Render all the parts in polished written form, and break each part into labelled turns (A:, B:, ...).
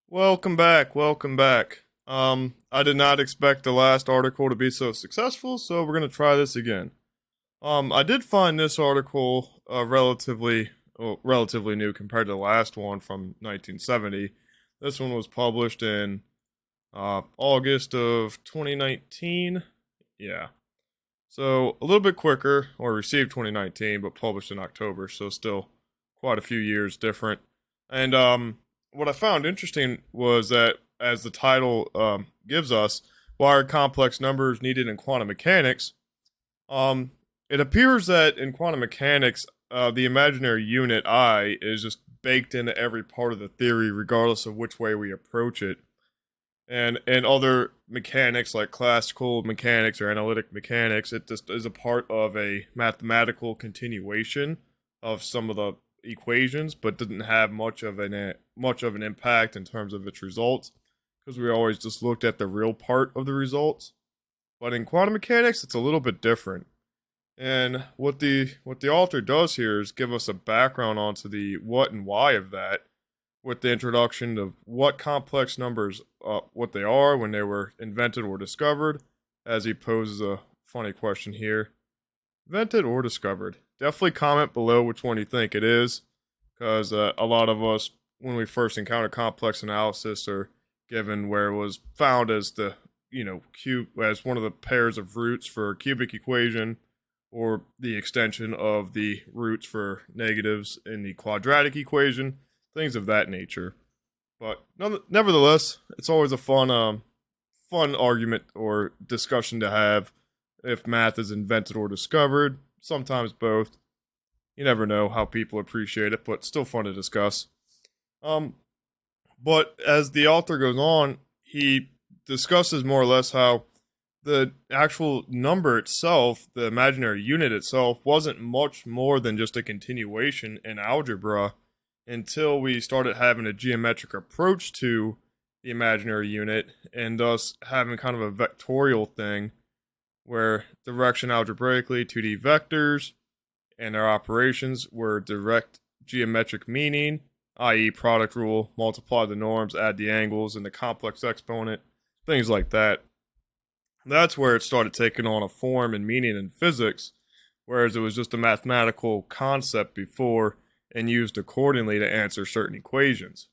A: Welcome back, welcome back. I did not expect the last article to be so successful, so we're gonna try this again. I did find this article relatively new compared to the last one from 1970. This one was published in August of 2019. Yeah, so a little bit quicker, or received 2019, but published in October, so still quite a few years different. And what I found interesting was that, as the title gives us, why are complex numbers needed in quantum mechanics? Um, it appears that in quantum mechanics, the imaginary unit I is just baked into every part of the theory, regardless of which way we approach it. And in other mechanics like classical mechanics or analytic mechanics, it just is a part of a mathematical continuation of some of the equations, but didn't have much of an impact in terms of its results, because we always just looked at the real part of the results. But in quantum mechanics, it's a little bit different. And what the author does here is give us a background onto the what and why of that, with the introduction of what complex numbers, what they are when they were invented or discovered, as he poses a funny question here. Invented or discovered? Definitely comment below which one you think it is, because a lot of us, when we first encounter complex analysis, are given where it was found as the, cube, as one of the pairs of roots for a cubic equation, or the extension of the roots for negatives in the quadratic equation, things of that nature. But nevertheless, it's always a fun argument or discussion to have if math is invented or discovered. Sometimes both. You never know how people appreciate it, but still fun to discuss. Um, but as the author goes on, he discusses more or less how the actual number itself, the imaginary unit itself, wasn't much more than just a continuation in algebra until we started having a geometric approach to the imaginary unit, and thus having kind of a vectorial thing where direction algebraically 2D vectors and their operations were direct geometric meaning, i.e. product rule, multiply the norms, add the angles, and the complex exponent, things like that. That's where it started taking on a form and meaning in physics, whereas it was just a mathematical concept before and used accordingly to answer certain equations.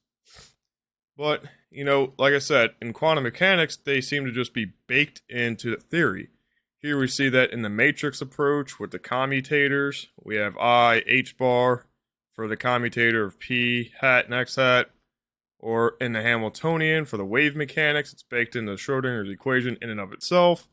A: But, like I said, in quantum mechanics, they seem to just be baked into the theory. Here we see that in the matrix approach with the commutators. We have I, H bar for the commutator of P hat and X hat. Or in the Hamiltonian for the wave mechanics, it's baked into Schrodinger's equation in and of itself.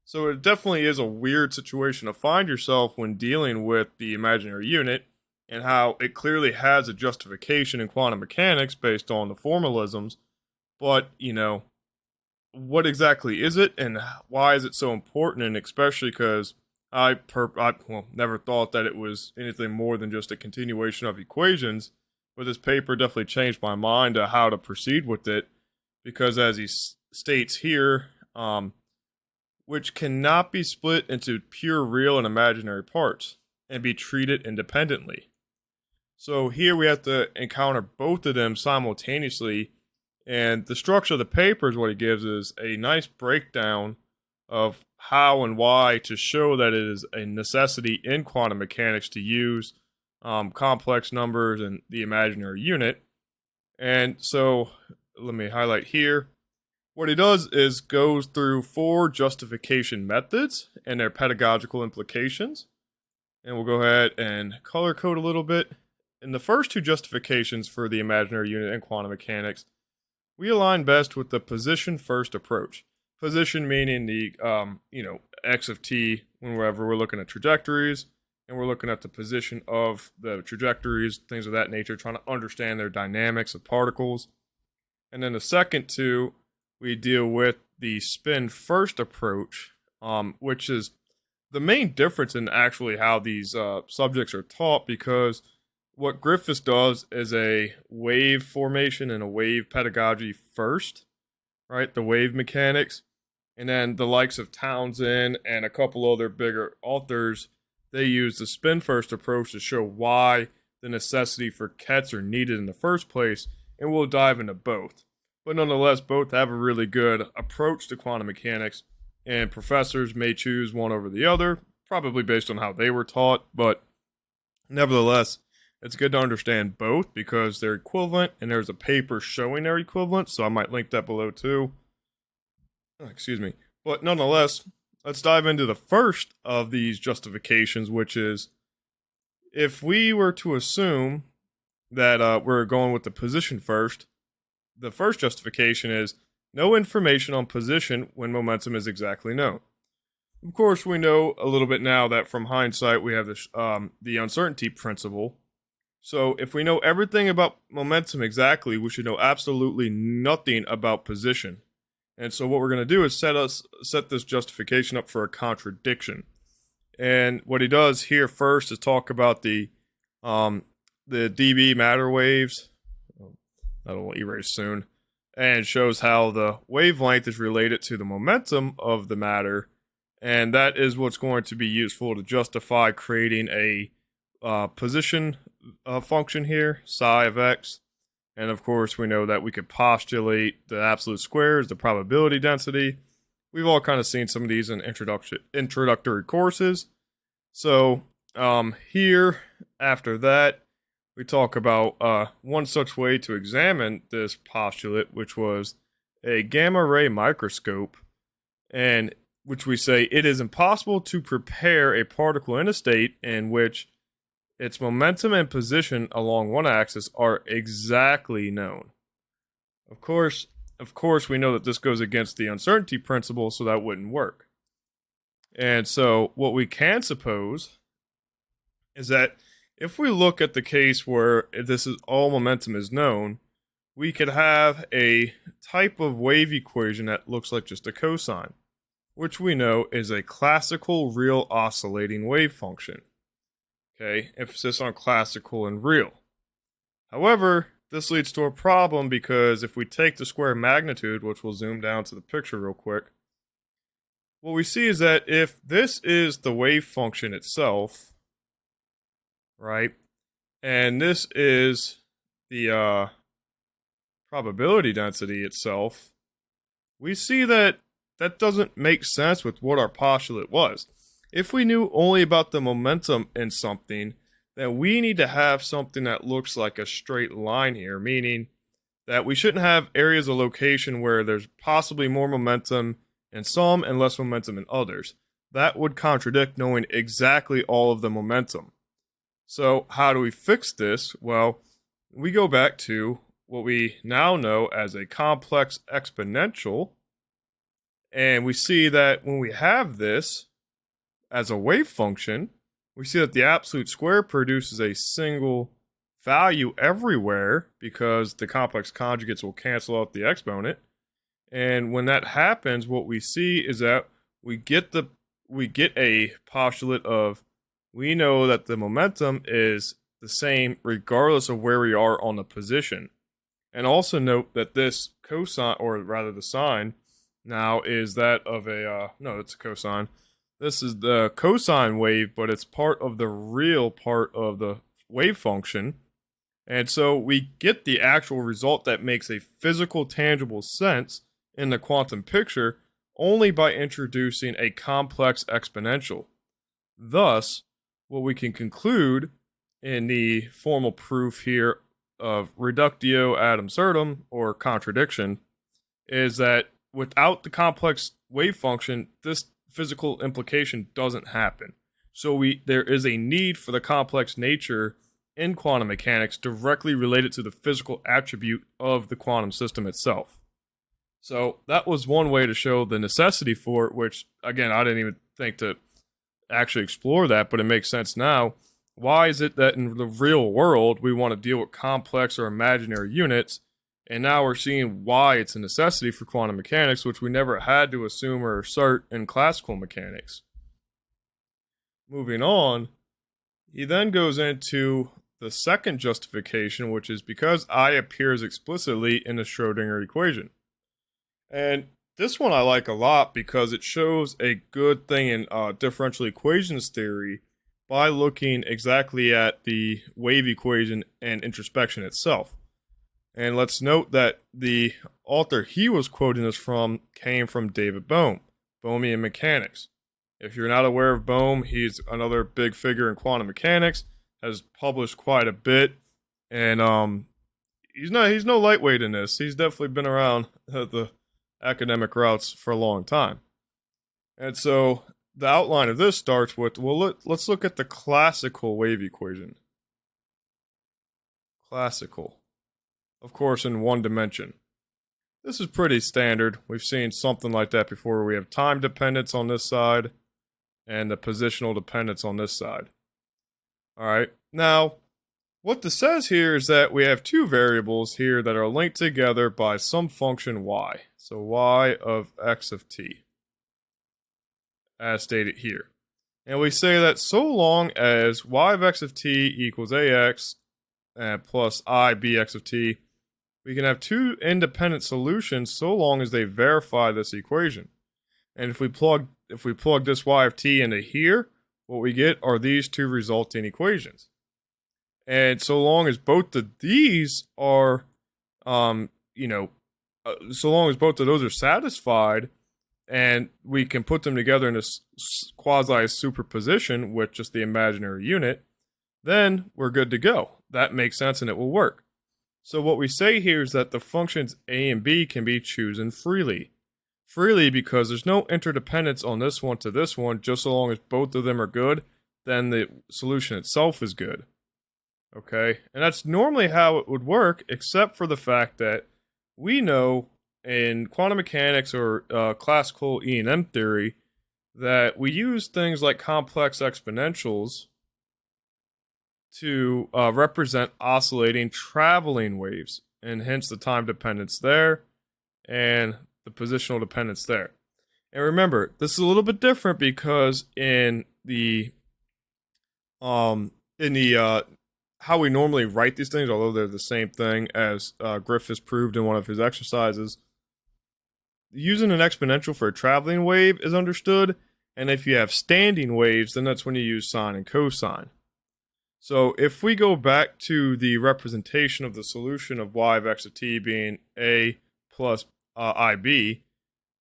A: So it definitely is a weird situation to find yourself when dealing with the imaginary unit, and how it clearly has a justification in quantum mechanics based on the formalisms. But, what exactly is it, and why is it so important? And especially because never thought that it was anything more than just a continuation of equations, but this paper definitely changed my mind to how to proceed with it, because as he states here, which cannot be split into pure real and imaginary parts and be treated independently. So here we have to encounter both of them simultaneously. And the structure of the paper is what he gives is a nice breakdown of how and why to show that it is a necessity in quantum mechanics to use complex numbers and the imaginary unit. And so let me highlight here. What he does is goes through 4 justification methods and their pedagogical implications. And we'll go ahead and color code a little bit. In the first 2 justifications for the imaginary unit in quantum mechanics, we align best with the position first approach. Position meaning the, x of t, whenever we're looking at trajectories, and we're looking at the position of the trajectories, things of that nature, trying to understand their dynamics of particles. And then the second 2, we deal with the spin first approach, which is the main difference in actually how these subjects are taught, because what Griffiths does is a wave formation and a wave pedagogy first, right? The wave mechanics. And then the likes of Townsend and a couple other bigger authors, they use the spin first approach to show why the necessity for 𝐀𝐻s are needed in the first place. And we'll dive into both. but nonetheless, both have a really good approach to quantum mechanics, and professors may choose one over the other, probably based on how they were taught, but nevertheless, it's good to understand both because they're equivalent, and there's a paper showing their equivalent, so I might link that below too. Excuse me. But nonetheless, let's dive into the first of these justifications, which is if we were to assume that we're going with the position first, the first justification is no information on position when momentum is exactly known. Of course, we know a little bit now that from hindsight we have the uncertainty principle. So if we know everything about momentum exactly, we should know absolutely nothing about position. And so what we're going to do is set this justification up for a contradiction. And what he does here first is talk about the dB matter waves. That'll erase soon. And shows how the wavelength is related to the momentum of the matter. And that is what's going to be useful to justify creating a position function here, psi of x. And of course, we know that we could postulate the absolute squares, the probability density. We've all kind of seen some of these in introductory courses. So here, after that, we talk about one such way to examine this postulate, which was a gamma ray microscope, and which we say it is impossible to prepare a particle in a state in which its momentum and position along one axis are exactly known. Of course, we know that this goes against the uncertainty principle, so that wouldn't work. And so what we can suppose is that if we look at the case where this is all momentum is known, we could have a type of wave equation that looks like just a cosine, which we know is a classical real oscillating wave function. Okay, emphasis on classical and real. However, this leads to a problem because if we take the square magnitude, which we'll zoom down to the picture real quick, what we see is that if this is the wave function itself, right, and this is the probability density itself, we see that that doesn't make sense with what our postulate was. If we knew only about the momentum in something, then we need to have something that looks like a straight line here, meaning that we shouldn't have areas of location where there's possibly more momentum in some and less momentum in others. That would contradict knowing exactly all of the momentum. So how do we fix this? Well, we go back to what we now know as a complex exponential, and we see that when we have this as a wave function, we see that the absolute square produces a single value everywhere because the complex conjugates will cancel out the exponent. And when that happens, what we see is that we get a postulate of we know that the momentum is the same regardless of where we are on the position. And also note that this cosine, or rather the sine, now is that of it's a cosine. This is the cosine wave, but it's part of the real part of the wave function. And so we get the actual result that makes a physical, tangible sense in the quantum picture only by introducing a complex exponential. Thus, what we can conclude in the formal proof here of reductio ad absurdum, or contradiction, is that without the complex wave function, this physical implication doesn't happen. So there is a need for the complex nature in quantum mechanics directly related to the physical attribute of the quantum system itself. So that was one way to show the necessity for it, which, again, I didn't even think to actually explore that, but it makes sense now. Why is it that in the real world we want to deal with complex or imaginary units? And now we're seeing why it's a necessity for quantum mechanics, which we never had to assume or assert in classical mechanics. Moving on, he then goes into the second justification, which is because I appears explicitly in the Schrödinger equation. And this one I like a lot because it shows a good thing in differential equations theory by looking exactly at the wave equation and introspection itself. And let's note that the author he was quoting this from came from David Bohm, Bohmian mechanics. If you're not aware of Bohm, he's another big figure in quantum mechanics, has published quite a bit, and he's no lightweight in this. He's definitely been around the academic routes for a long time. And so the outline of this starts with, well, let's look at the classical wave equation. Classical. Of course, in one dimension. This is pretty standard. We've seen something like that before. We have time dependence on this side and the positional dependence on this side. All right. Now, what this says here is that we have two variables here that are linked together by some function y. So y of x of t, as stated here. And we say that so long as y of x of t equals ax plus I bx of t, we can have two independent solutions so long as they verify this equation. And if we plug this y of t into here, what we get are these two resulting equations. And so long as both of these are, so long as both of those are satisfied, and we can put them together in a quasi superposition with just the imaginary unit, then we're good to go. That makes sense and it will work. So what we say here is that the functions a and b can be chosen freely. Freely because there's no interdependence on this one to this one. Just so long as both of them are good, then the solution itself is good. Okay? And that's normally how it would work, except for the fact that we know in quantum mechanics or classical E&M theory that we use things like complex exponentials to represent oscillating traveling waves, and hence the time dependence there and the positional dependence there. And remember, this is a little bit different because in the how we normally write these things, although they're the same thing as Griffiths proved in one of his exercises, using an exponential for a traveling wave is understood, and if you have standing waves, then that's when you use sine and cosine. So if we go back to the representation of the solution of y of x of t being a plus ib,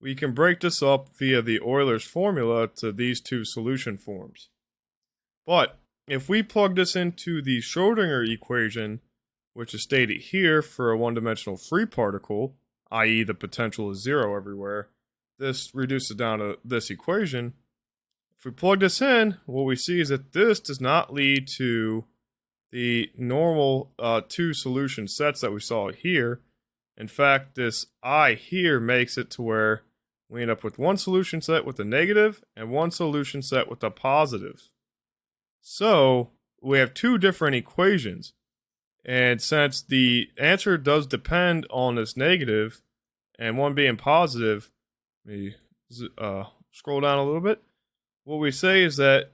A: we can break this up via the Euler's formula to these two solution forms. But if we plug this into the Schrödinger equation, which is stated here for a one-dimensional free particle, i.e. the potential is zero everywhere, this reduces down to this equation. If we plug this in, what we see is that this does not lead to the normal two solution sets that we saw here. In fact, this I here makes it to where we end up with one solution set with a negative and one solution set with a positive. So we have two different equations. And since the answer does depend on this negative and one being positive, let me scroll down a little bit. What we say is that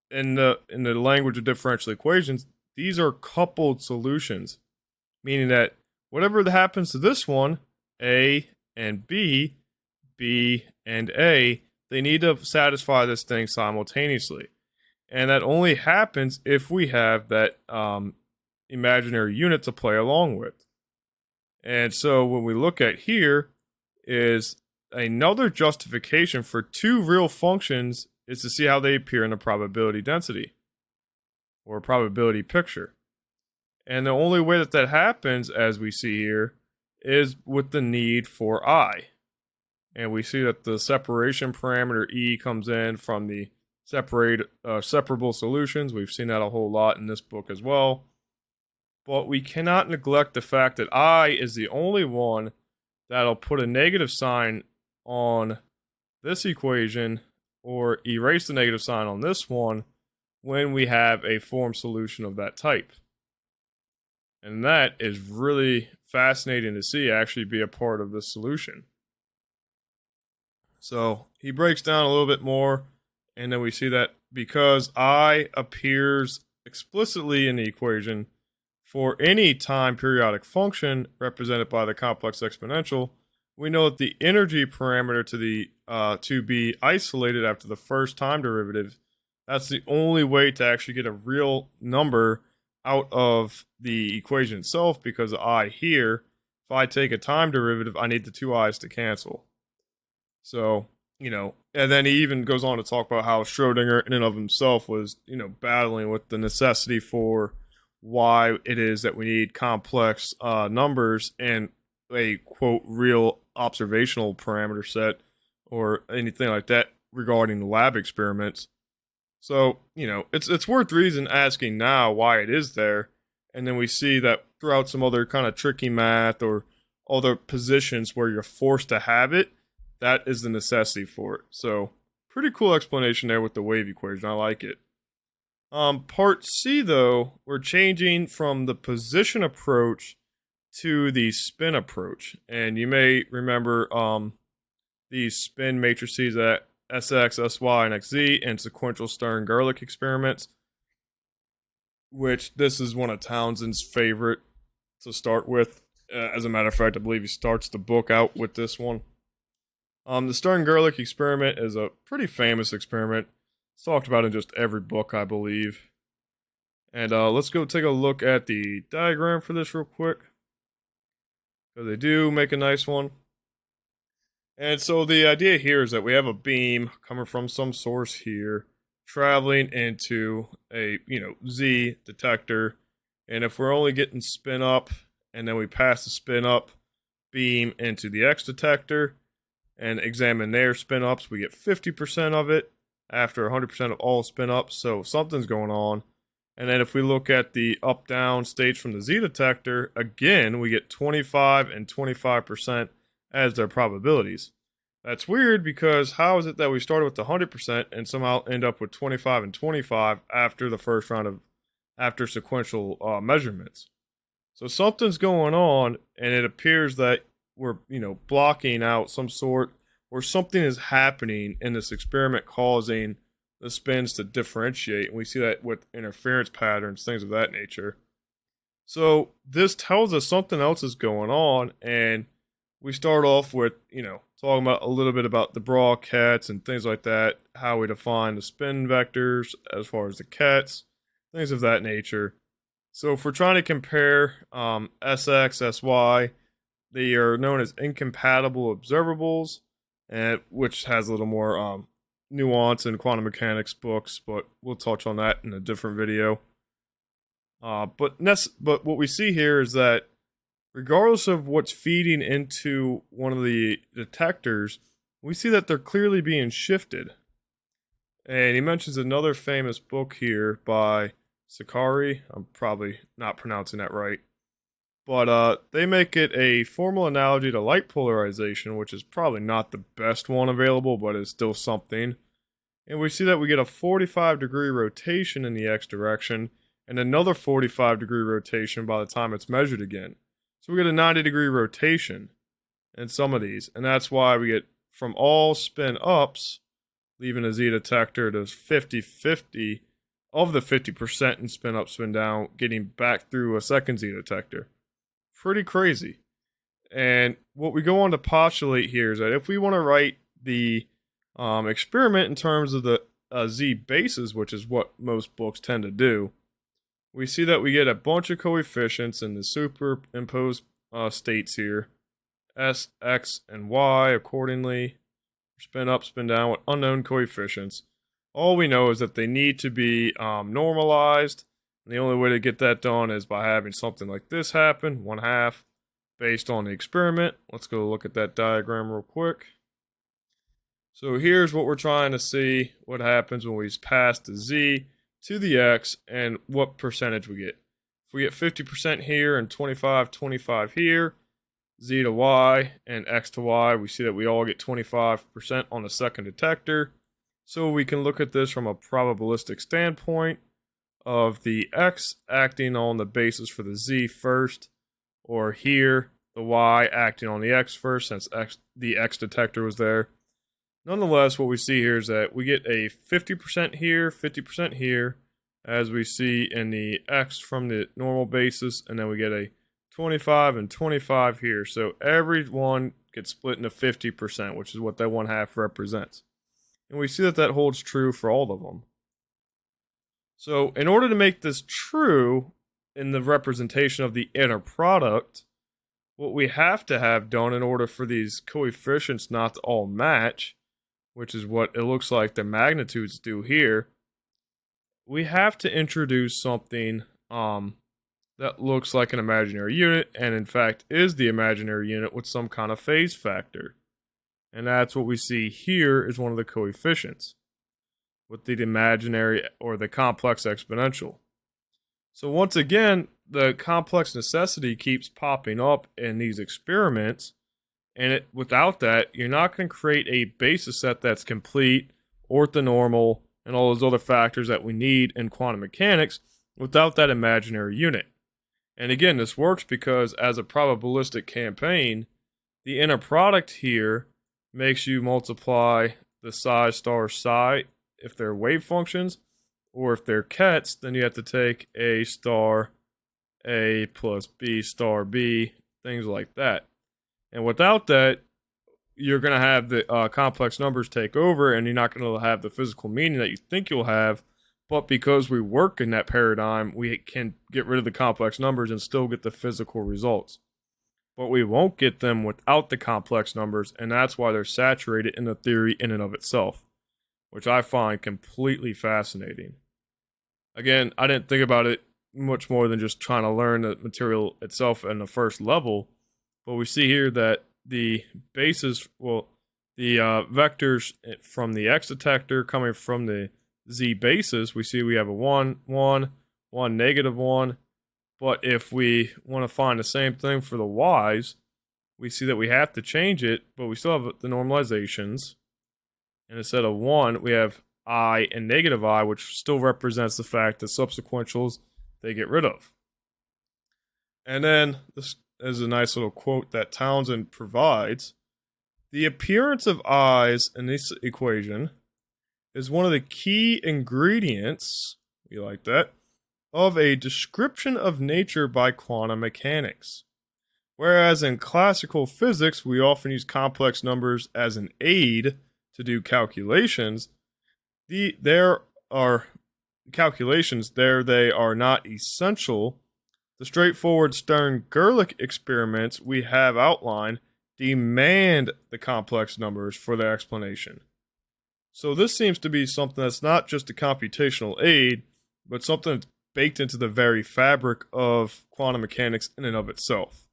A: in the language of differential equations, these are coupled solutions, meaning that whatever happens to this one, A and B, B and A, they need to satisfy this thing simultaneously. And that only happens if we have that imaginary unit to play along with. And so what we look at here is another justification for two real functions is to see how they appear in a probability density or probability picture. And the only way that that happens, as we see here, is with the need for I. And we see that the separation parameter E comes in from the separable solutions. We've seen that a whole lot in this book as well. But we cannot neglect the fact that I is the only one that'll put a negative sign on this equation or erase the negative sign on this one when we have a form solution of that type. And that is really fascinating to see actually be a part of this solution. So he breaks down a little bit more, and then we see that because I appears explicitly in the equation for any time periodic function represented by the complex exponential, we know that the energy parameter to be isolated after the first time derivative, that's the only way to actually get a real number out of the equation itself because I here, if I take a time derivative, I need the two i's to cancel. So, and then he even goes on to talk about how Schrodinger in and of himself was, battling with the necessity for why it is that we need complex numbers and a, quote, real observational parameter set or anything like that regarding the lab experiments. So, it's worth reason asking now why it is there. And then we see that throughout some other kind of tricky math or other positions where you're forced to have it, that is the necessity for it. So, pretty cool explanation there with the wave equation. I like it. Part C, though, we're changing from the position approach to the spin approach. And you may remember these spin matrices at Sx, Sy, and Xz and sequential stern-gerlach experiments, which this is one of Townsend's favorite to start with. As a matter of fact, I believe he starts the book out with this one. The stern-gerlach experiment is a pretty famous experiment. It's talked about in just every book, I believe. And let's go take a look at the diagram for this real quick, because they do make a nice one. And so the idea here is that we have a beam coming from some source here, traveling into a, Z detector. And if we're only getting spin up, and then we pass the spin up beam into the X detector and examine their spin ups, we get 50% of it after 100% of all spin ups. So something's going on. And then if we look at the up-down states from the Z detector, again, we get 25 and 25% as their probabilities. That's weird because how is it that we started with the 100% and somehow end up with 25 and 25 after the first round of after sequential measurements? So something's going on, and it appears that we're blocking out some sort or something is happening in this experiment causing the spins to differentiate, and we see that with interference patterns, things of that nature. So this tells us something else is going on, and we start off with, talking about a little bit about the broad 𝐀𝐻s and things like that, how we define the spin vectors as far as the 𝐻𝐻s, things of that nature. So if we're trying to compare Sx, Sy, they are known as incompatible observables, and which has a little more nuance in quantum mechanics books, but we'll touch on that in a different video. But what we see here is that regardless of what's feeding into one of the detectors, we see that they're clearly being shifted. And he mentions another famous book here by Sakari. I'm probably not pronouncing that right. But they make it a formal analogy to light polarization, which is probably not the best one available, but is still something. And we see that we get a 45-degree rotation in the X direction, and another 45-degree rotation by the time it's measured again. So we get a 90-degree rotation in some of these, and that's why we get from all spin ups, leaving a Z detector, to 50-50 of the 50% in spin up, spin down, getting back through a second Z detector. Pretty crazy. And what we go on to postulate here is that if we want to write the experiment in terms of the Z bases, which is what most books tend to do, we see that we get a bunch of coefficients in the superimposed states here, S, X, and Y accordingly, spin up, spin down with unknown coefficients. All we know is that they need to be normalized, and the only way to get that done is by having something like this happen, 1/2, based on the experiment. Let's go look at that diagram real quick. So here's what we're trying to see, what happens when we pass the Z to the X and what percentage we get. If we get 50% here and 25 here, Z to Y and X to Y, we see that we all get 25% on the second detector. So we can look at this from a probabilistic standpoint of the X acting on the basis for the Z first, or here, the Y acting on the X first since the X detector was there. Nonetheless, what we see here is that we get a 50% here, 50% here, as we see in the X from the normal basis, and then we get a 25 and 25 here. So every one gets split into 50%, which is what that 1/2 represents. And we see that that holds true for all of them. So in order to make this true, in the representation of the inner product, what we have to have done in order for these coefficients not to all match, which is what it looks like the magnitudes do here, we have to introduce something that looks like an imaginary unit, and in fact is the imaginary unit with some kind of phase factor. And that's what we see here is one of the coefficients with the imaginary or the complex exponential. So once again, the complex necessity keeps popping up in these experiments, and without that, you're not going to create a basis set that's complete, orthonormal, and all those other factors that we need in quantum mechanics without that imaginary unit. And again, this works because as a probabilistic campaign, the inner product here makes you multiply the psi star psi if they're wave functions, or if they're kets, then you have to take A star A plus B star B, things like that. And without that, you're going to have the complex numbers take over, and you're not going to have the physical meaning that you think you'll have. But because we work in that paradigm, we can get rid of the complex numbers and still get the physical results. But we won't get them without the complex numbers, and that's why they're saturated in the theory in and of itself, which I find completely fascinating. Again, I didn't think about it much more than just trying to learn the material itself in the first level, but we see here that the basis, the vectors from the X detector coming from the Z basis, we see we have a 1, 1, 1, negative 1, but if we want to find the same thing for the Y's, we see that we have to change it, but we still have the normalizations, and instead of 1, we have I and negative I, which still represents the fact that subsequentials, they get rid of. And then, this is a nice little quote that Townsend provides. The appearance of I's in this equation is one of the key ingredients, we like that, of a description of nature by quantum mechanics. Whereas in classical physics, we often use complex numbers as an aid to do calculations, there are calculations there, they are not essential. The straightforward stern-gerlach experiments we have outlined demand the complex numbers for their explanation. So this seems to be something that's not just a computational aid, but something that's baked into the very fabric of quantum mechanics in and of itself.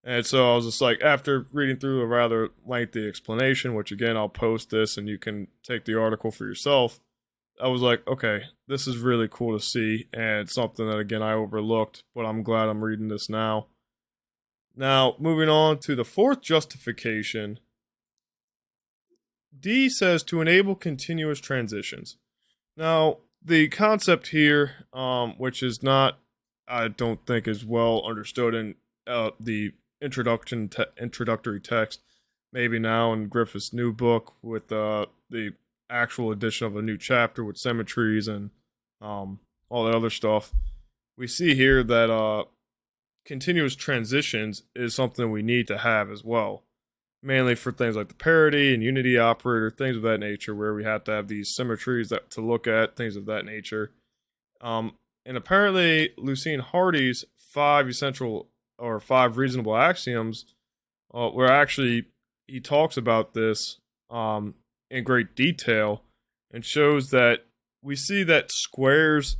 A: And so I was just like, after reading through a rather lengthy explanation, which again, I'll post this and you can take the article for yourself, I was like, okay, this is really cool to see, and something that, again, I overlooked, but I'm glad I'm reading this now. Now, moving on to the fourth justification, D says to enable continuous transitions. Now, the concept here, which is not, I don't think, is well understood in the introductory text, maybe now in Griffith's new book with the actual addition of a new chapter with symmetries and all that other stuff, we see here that continuous transitions is something we need to have as well, mainly for things like the parity and unity operator, things of that nature, where we have to have these symmetries to look at, things of that nature. And apparently Lucene Hardy's 5 essential or 5 reasonable axioms, where actually he talks about this in great detail and shows that we see that squares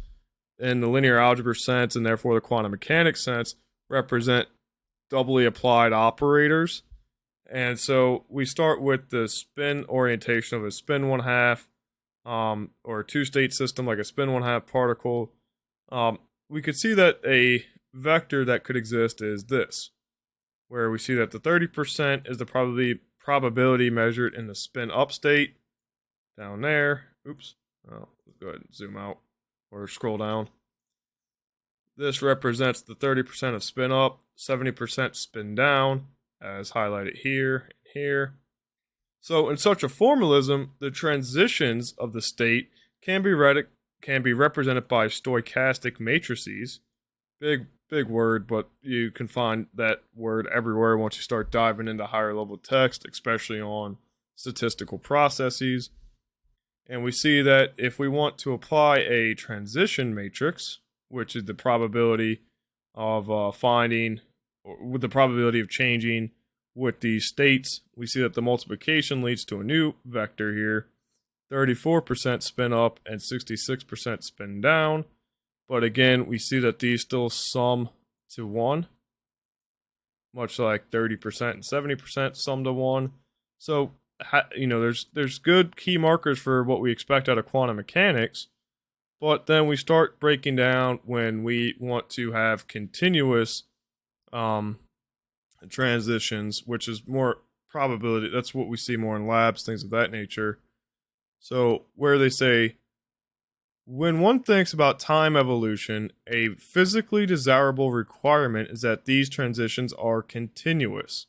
A: in the linear algebra sense and therefore the quantum mechanics sense represent doubly applied operators. And so we start with the spin orientation of a spin 1/2 or a two-state system like a spin 1/2 particle. We could see that a vector that could exist is this, where we see that the 30% is the probability measured in the spin up state down there. Oops. Oh, let's go ahead and zoom out or scroll down. This represents the 30% of spin up, 70% spin down, as highlighted here and here. So in such a formalism, the transitions of the state can be represented by stochastic matrices. Big word, but you can find that word everywhere once you start diving into higher level text, especially on statistical processes. And we see that if we want to apply a transition matrix, which is the probability of finding, or with the probability of changing with these states. We see that the multiplication leads to a new vector here, 34% spin up and 66% spin down. But again, we see that these still sum to 1, much like 30% and 70% sum to 1. So, there's good key markers for what we expect out of quantum mechanics. But then we start breaking down when we want to have continuous transitions, which is more probability. That's what we see more in labs, things of that nature. So where they say, when one thinks about time evolution, a physically desirable requirement is that these transitions are continuous.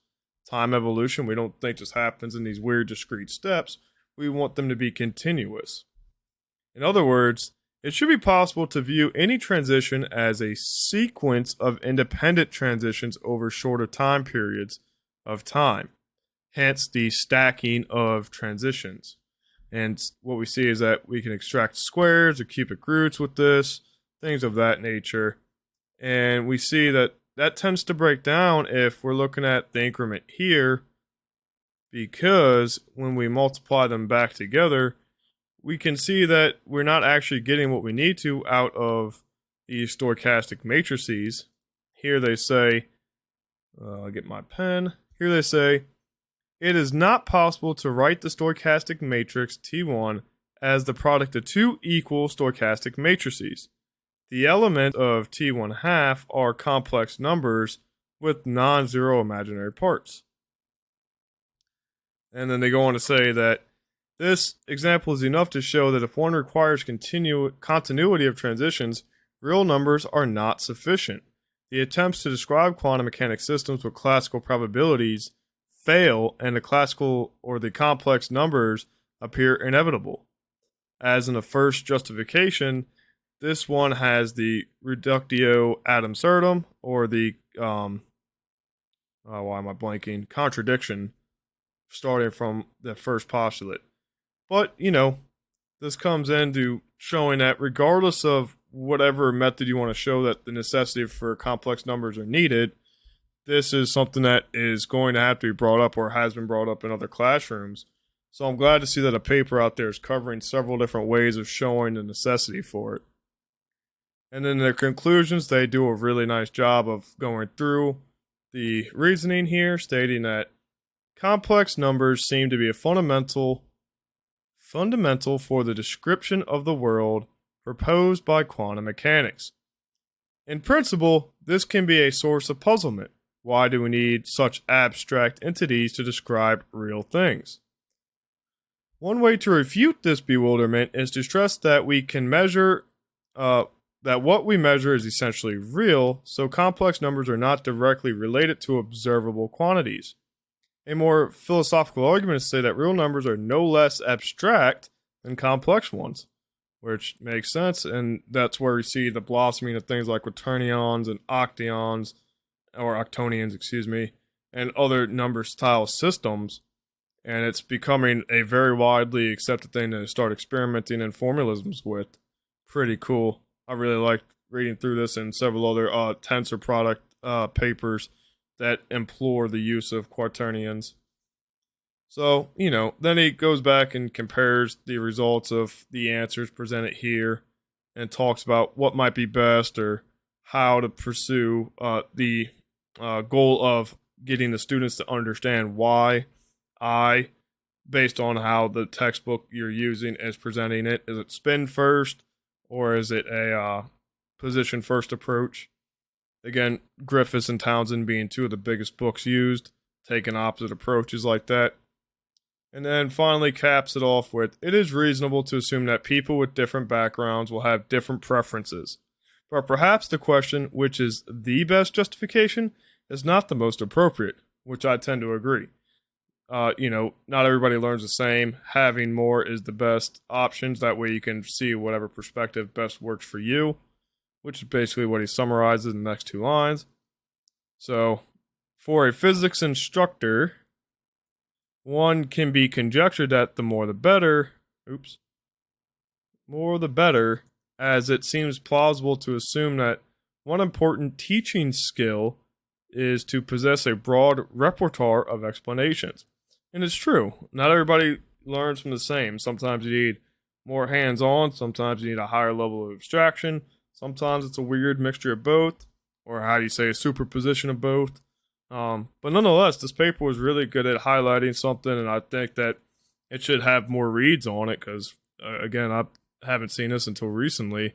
A: Time evolution, we don't think just happens in these weird discrete steps. We want them to be continuous. In other words, it should be possible to view any transition as a sequence of independent transitions over shorter time periods of time. Hence the stacking of transitions. And what we see is that we can extract squares or cubic roots with this, things of that nature. And we see that that tends to break down if we're looking at the increment here, because when we multiply them back together, we can see that we're not actually getting what we need to out of these stochastic matrices. Here they say, I'll get my pen. Here they say, it is not possible to write the stochastic matrix T1 as the product of two equal stochastic matrices. The element of T1 half are complex numbers with non-zero imaginary parts. And then they go on to say that this example is enough to show that if one requires continuity of transitions, real numbers are not sufficient. The attempts to describe quantum mechanics systems with classical probabilities fail, and the classical or the complex numbers appear inevitable. As in the first justification, this one has the reductio ad absurdum, or the contradiction, starting from the first postulate. But, this comes into showing that regardless of whatever method you want to show that the necessity for complex numbers are needed, this is something that is going to have to be brought up or has been brought up in other classrooms. So I'm glad to see that a paper out there is covering several different ways of showing the necessity for it. And then in their conclusions, they do a really nice job of going through the reasoning here, stating that complex numbers seem to be a fundamental for the description of the world proposed by quantum mechanics. In principle, this can be a source of puzzlement. Why do we need such abstract entities to describe real things? One way to refute this bewilderment is to stress that we can measure, that what we measure is essentially real, so complex numbers are not directly related to observable quantities. A more philosophical argument is to say that real numbers are no less abstract than complex ones, which makes sense, and that's where we see the blossoming of things like quaternions and octonions, and other number style systems, and it's becoming a very widely accepted thing to start experimenting in formalisms with. Pretty cool. I really liked reading through this and several other tensor product papers that implore the use of quaternions. So, then he goes back and compares the results of the answers presented here and talks about what might be best or how to pursue the goal of getting the students to understand why based on how the textbook you're using is presenting it. Is it spin first or is it a position first approach? Again, Griffiths and Townsend being two of the biggest books used, taking opposite approaches like that. And then finally caps it off with, it is reasonable to assume that people with different backgrounds will have different preferences. But perhaps the question, which is the best justification, is not the most appropriate, which I tend to agree. Not everybody learns the same. Having more is the best options. That way you can see whatever perspective best works for you, which is basically what he summarizes in the next two lines. So, for a physics instructor, one can be conjectured that the more the better, as it seems plausible to assume that one important teaching skill is to possess a broad repertoire of explanations. And it's true, not everybody learns from the same. Sometimes you need more hands-on, sometimes you need a higher level of abstraction, sometimes it's a weird mixture of both, or how do you say, a superposition of both. But nonetheless, this paper was really good at highlighting something, and I think that it should have more reads on it, because, again, I haven't seen this until recently.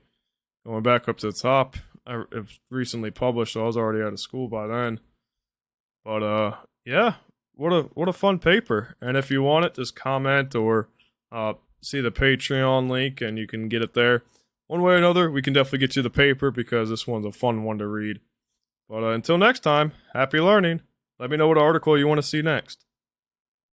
A: Going back up to the top, it was recently published, so I was already out of school by then. But, yeah, what a fun paper. And if you want it, just comment or see the Patreon link, and you can get it there. One way or another, we can definitely get you the paper, because this one's a fun one to read. But until next time, happy learning. Let me know what article you want to see next.